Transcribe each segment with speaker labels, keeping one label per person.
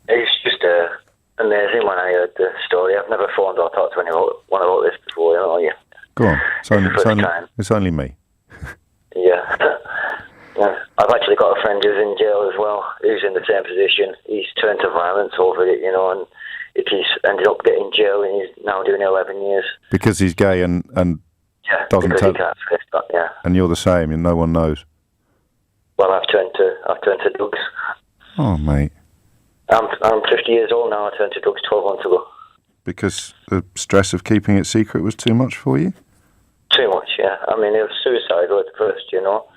Speaker 1: It's just amazing when I heard the story. I've never phoned or talked to anyone about this before, you know. Yeah.
Speaker 2: Go on. It's only me.
Speaker 1: Yeah. Yeah. I've actually got a friend who's in jail as well, who's in the same position. He's turned to violence over it, you know, and he's ended up getting jail, and he's now doing 11 years.
Speaker 2: Because he's gay and
Speaker 1: yeah,
Speaker 2: doesn't
Speaker 1: because
Speaker 2: tell.
Speaker 1: he can't face that, yeah.
Speaker 2: And you're the same, and no one knows.
Speaker 1: Well, I've turned to drugs.
Speaker 2: Oh, mate.
Speaker 1: I'm 50 years old now. I turned to drugs 12 months ago.
Speaker 2: Because the stress of keeping it secret was too much for you?
Speaker 1: Too much, yeah. I mean, it was suicidal at first, you know.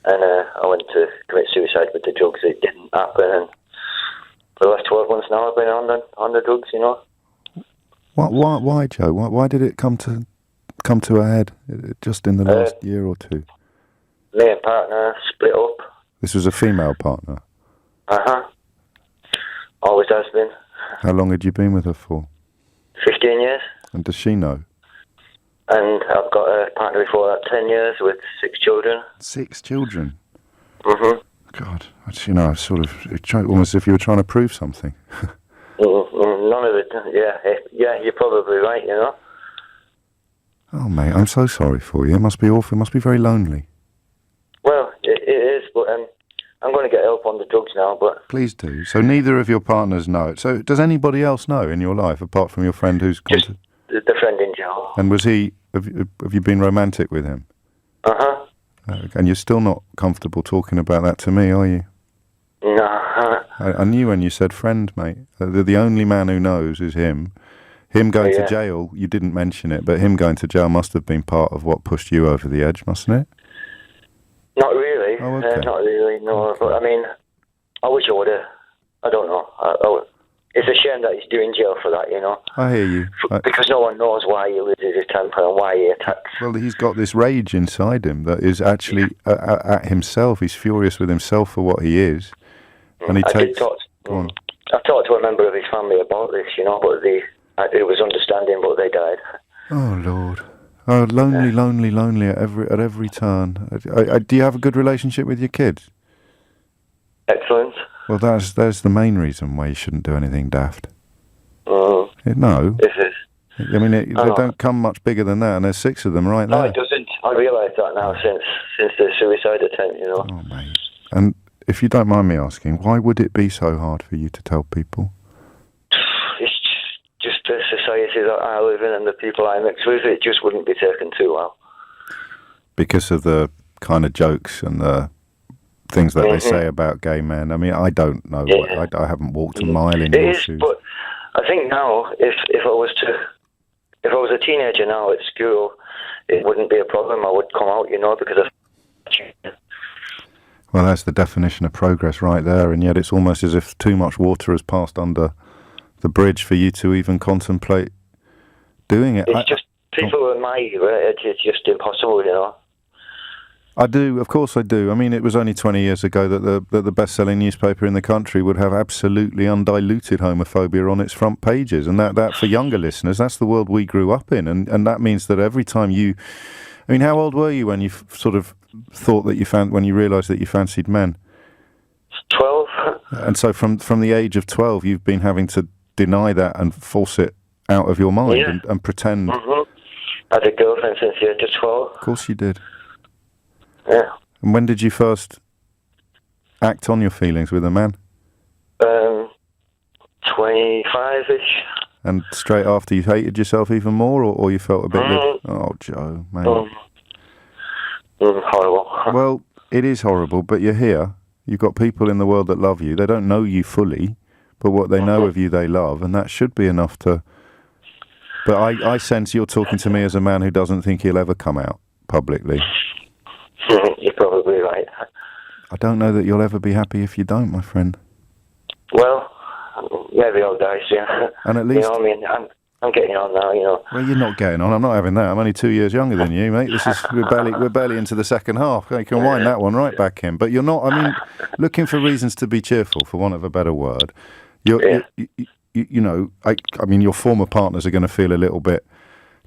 Speaker 1: And I went to commit suicide with the drugs. It didn't happen. And for the last 12 months now, I've been on the drugs, you know.
Speaker 2: Why, Joe? Why did it come to a head just in the last year or two?
Speaker 1: Me and partner split up.
Speaker 2: This was a female partner?
Speaker 1: Uh-huh. Always has been.
Speaker 2: How long had you been with her for?
Speaker 1: 15 years.
Speaker 2: And does she know?
Speaker 1: And I've got a partner before that, 10 years, with 6 children.
Speaker 2: 6 children?
Speaker 1: Mm-hmm.
Speaker 2: God, it's almost as if you were trying to prove something.
Speaker 1: None of it, yeah, you're probably right, you know.
Speaker 2: Oh, mate, I'm so sorry for you. It must be awful. It must be very lonely.
Speaker 1: Well, it is, but I'm going to get help on the drugs now, but...
Speaker 2: Please do. So neither of your partners know it. So does anybody else know in your life, apart from your friend who's gone to...
Speaker 1: the friend in jail.
Speaker 2: And was he... Have you been romantic with him?
Speaker 1: Uh-huh.
Speaker 2: And you're still not comfortable talking about that to me, are you?
Speaker 1: No.
Speaker 2: I knew when you said friend, mate. The only man who knows is him. Him going to jail, you didn't mention it, but him going to jail must have been part of what pushed you over the edge, mustn't it?
Speaker 1: Not really.
Speaker 2: Oh, okay.
Speaker 1: Not really, no. Okay. But, I mean, I wish I would have. I don't know. It's a shame that he's doing jail for that, you know.
Speaker 2: I hear you.
Speaker 1: Because no one knows why he loses his temper and why he attacks.
Speaker 2: Well, he's got this rage inside him that is actually at himself. He's furious with himself for what he is. And he takes...
Speaker 1: I've talked to a member of his family about this, you know, but it was understanding, but they died.
Speaker 2: Oh, Lord. Oh, lonely at every turn. Do you have a good relationship with your kids?
Speaker 1: Excellent.
Speaker 2: Well, there's the main reason why you shouldn't do anything daft.
Speaker 1: No.
Speaker 2: This is. I mean, they don't come much bigger than that, and there's 6 of them right there.
Speaker 1: No, it doesn't. I realise that now since the suicide attempt, you know.
Speaker 2: Oh, mate. And if you don't mind me asking, why would it be so hard for you to tell people?
Speaker 1: It's just the society that I live in and the people I mix with. It just wouldn't be taken too well. Because
Speaker 2: of the kind of jokes and the things that they say about gay men. I mean, I don't know. Yeah. I haven't walked a mile in your shoes.
Speaker 1: But I think now, if I was a teenager now at school, it wouldn't be a problem. I would come out, you know, because of...
Speaker 2: Well, that's the definition of progress right there, and yet it's almost as if too much water has passed under the bridge for you to even contemplate doing it.
Speaker 1: It's just people in my era, it's just impossible, you know.
Speaker 2: I do, of course I do. I mean, it was only 20 years ago that the best-selling newspaper in the country would have absolutely undiluted homophobia on its front pages, and that for younger listeners, that's the world we grew up in, and that means that every time you... I mean, how old were you when you sort of thought that when you realised that you fancied men?
Speaker 1: 12.
Speaker 2: And so from the age of 12, you've been having to deny that and force it out of your mind and pretend...
Speaker 1: I had a girlfriend since the age of 12.
Speaker 2: Of course you did.
Speaker 1: Yeah.
Speaker 2: And when did you first act on your feelings with a man?
Speaker 1: 25-ish.
Speaker 2: And straight after you hated yourself even more, or you felt a bit... Oh, Joe, man.
Speaker 1: Horrible.
Speaker 2: Well, it is horrible, but you're here. You've got people in the world that love you. They don't know you fully, but what they know of you, they love, and that should be enough to... But I sense you're talking to me as a man who doesn't think he'll ever come out publicly.
Speaker 1: You're probably right.
Speaker 2: I don't know that you'll ever be happy if you don't, my friend.
Speaker 1: Well, maybe I'll die soon.
Speaker 2: And at least...
Speaker 1: You know what I mean? I'm getting on now, you know.
Speaker 2: Well, you're not getting on. I'm not having that. I'm only 2 years younger than you, mate. We're barely into the second half. You can wind that one right back in. But you're not, I mean, looking for reasons to be cheerful, for want of a better word. You know, I mean, your former partners are going to feel a little bit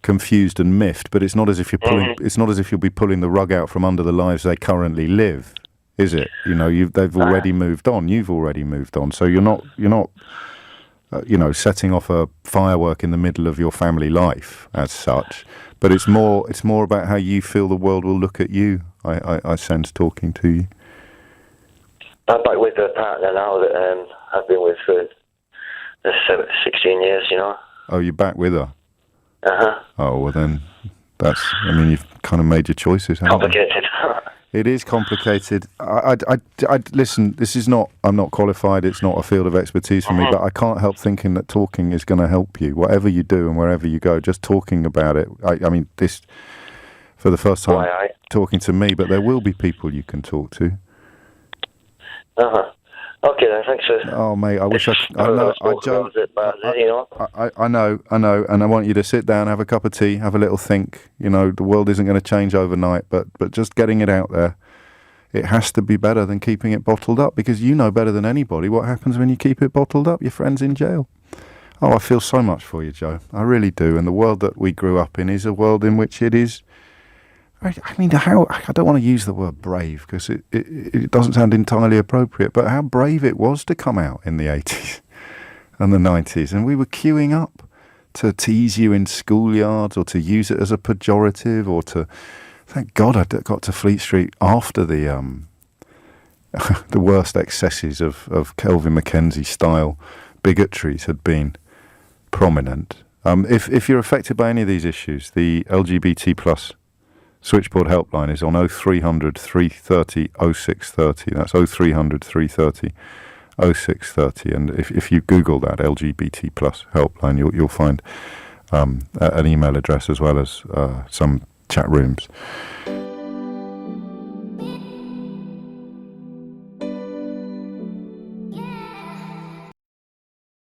Speaker 2: confused and miffed, but it's not as if you're pulling. It's not as if you'll be pulling the rug out from under the lives they currently live. is it? You know, they've already moved on. You've already moved on. So you're not setting off a firework in the middle of your family life as such. But it's more about how you feel the world will look at you. I sense talking to you.
Speaker 1: I'm back with a partner now that I've been with for 16 years. You know.
Speaker 2: Oh, you're back with her. Oh, well then, you've kind of made your choices, haven't you?
Speaker 1: Complicated.
Speaker 2: It is complicated. I listen, I'm not qualified, it's not a field of expertise for me, but I can't help thinking that talking is going to help you. Whatever you do and wherever you go, just talking about it. I mean, this, for the first time, talking to me, but there will be people you can talk to.
Speaker 1: Okay then, thanks for...
Speaker 2: Oh mate, I wish I know, Joe, I know, and I want you to sit down, have a cup of tea, have a little think. You know, the world isn't going to change overnight, but just getting it out there, it has to be better than keeping it bottled up, because you know better than anybody what happens when you keep it bottled up. Your friend's in jail. Oh, I feel so much for you, Joe. I really do. And the world that we grew up in is a world in which it is... I don't want to use the word brave because it doesn't sound entirely appropriate, but how brave it was to come out in the 80s and the 90s. And we were queuing up to tease you in schoolyards or to use it as a pejorative or to... Thank God I got to Fleet Street after the the worst excesses of Kelvin Mackenzie style bigotries had been prominent. If you're affected by any of these issues, the LGBT plus switchboard helpline is on 0300 330 0630. That's 0300 330 0630. And if you Google that LGBT plus helpline, you'll find an email address as well as some chat rooms.